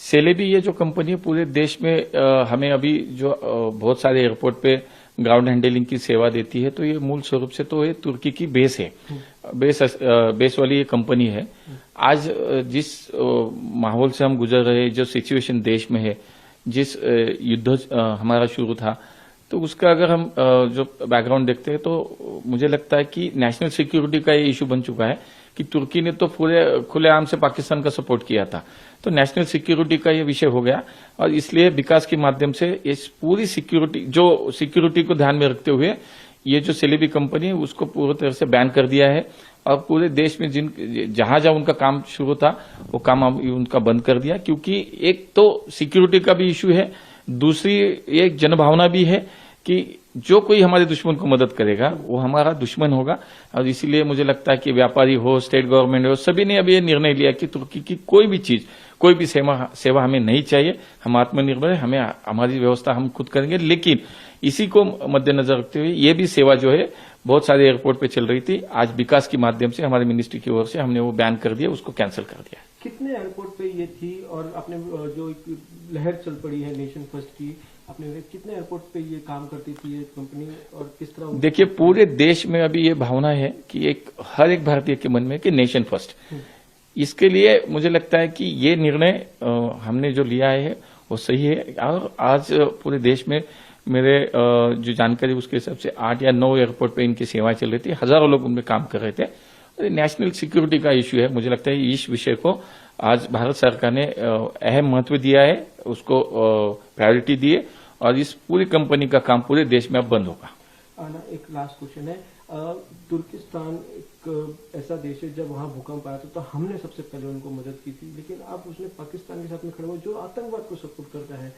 Celebi ये जो company है पूरे देश में हमें अभी जो बहुत सारे एयरपोर्ट पे ग्राउंड हैंडलिंग की सेवा देती है, तो ये मूल स्वरूप से तो ये तुर्की की बेस है, बेस वाली ये कंपनी है। आज जिस माहौल से हम गुजर रहे, जो सिचुएशन देश में है, जिस युद्ध हमारा शुरू था, तो उसका अगर हम जो बैकग्राउंड देखते हैं तो मुझे लगता है कि नेशनल सिक्योरिटी का ये इशू बन चुका है कि तुर्की ने तो पूरे खुलेआम से पाकिस्तान का सपोर्ट किया था, तो नेशनल सिक्योरिटी का ये विषय हो गया और इसलिए विकास के माध्यम से इस पूरी सिक्योरिटी को ध्यान में रखते हुए ये जो सेलेबी कंपनी है उसको पूरी तरह से बैन कर दिया है और पूरे देश में जहां जहां उनका काम शुरू था वो काम उनका बंद कर दिया, क्योंकि एक तो सिक्योरिटी का भी इशू है, दूसरी एक जनभावना भी है कि जो कोई हमारे दुश्मन को मदद करेगा वो हमारा दुश्मन होगा। और इसीलिए मुझे लगता है कि व्यापारी हो, स्टेट गवर्नमेंट हो, सभी ने अभी ये निर्णय लिया कि तुर्की की कोई भी चीज, कोई भी सेवा हमें नहीं चाहिए। हम आत्मनिर्भर है, हमें हमारी व्यवस्था हम खुद करेंगे। लेकिन इसी को मद्देनजर रखते हुए ये भी सेवा जो है बहुत सारे एयरपोर्ट पे चल रही थी, आज विकास के माध्यम से हमारी मिनिस्ट्री की ओर से हमने वो बैन कर दिया, उसको कैंसिल कर दिया। कितने एयरपोर्ट पे ये थी और आपने जो एक लहर चल पड़ी है नेशन फर्स्ट की, आपने कितने एयरपोर्ट पे ये काम करती थी ये कंपनी और किस तरह? देखिए, पूरे देश में अभी ये भावना है कि हर एक भारतीय के मन में कि नेशन फर्स्ट। इसके लिए मुझे लगता है कि ये निर्णय हमने जो लिया है वो सही है। और आज पूरे देश में मेरे जो जानकारी उसके हिसाब से 8 या 9 एयरपोर्ट पे इनकी सेवाएं चल रही थी, हजारों लोग उनमें काम कर रहे थे। नेशनल सिक्योरिटी का इश्यू है, मुझे लगता है इस विषय को आज भारत सरकार ने अहम महत्व दिया है, उसको प्रायोरिटी दिए और इस पूरी कंपनी का काम पूरे देश में अब बंद होगा। एक लास्ट क्वेश्चन है, तुर्किस्तान एक ऐसा देश है जब वहां भूकंप आया तो हमने सबसे पहले उनको मदद की थी, लेकिन आप उसने पाकिस्तान के साथ में खड़े हो जो आतंकवाद को सपोर्ट करता है।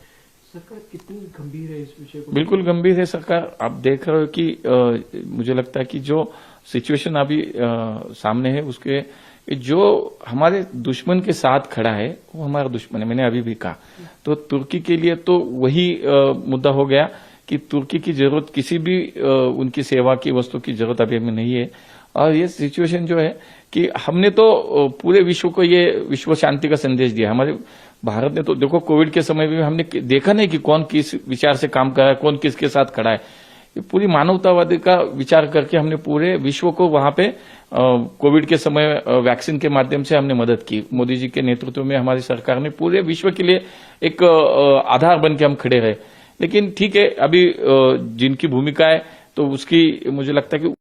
सरकार कितनी गंभीर है इस विषय को? बिल्कुल गंभीर है सरकार। आप देख रहे हो कि मुझे लगता है कि जो सिचुएशन अभी सामने है उसके जो हमारे दुश्मन के साथ खड़ा है वो हमारा दुश्मन है, मैंने अभी भी कहा। तो तुर्की के लिए तो वही मुद्दा हो गया कि तुर्की की जरूरत किसी भी उनकी सेवा की वस्तु की जरूरत अभी हमें नहीं है। और ये सिचुएशन जो है कि हमने तो पूरे विश्व को ये विश्व शांति का संदेश दिया। हमारे भारत ने तो देखो कोविड के समय में हमने देखा नहीं कि कौन किस विचार से काम कर रहा है, कौन किसके साथ खड़ा है। ये पूरी मानवतावादी का विचार करके हमने पूरे विश्व को वहां पे कोविड के समय वैक्सीन के माध्यम से हमने मदद की। मोदी जी के नेतृत्व में हमारी सरकार ने पूरे विश्व के लिए एक आधार बन के हम खड़े रहे। लेकिन ठीक है, अभी जिनकी भूमिका है तो उसकी मुझे लगता है कि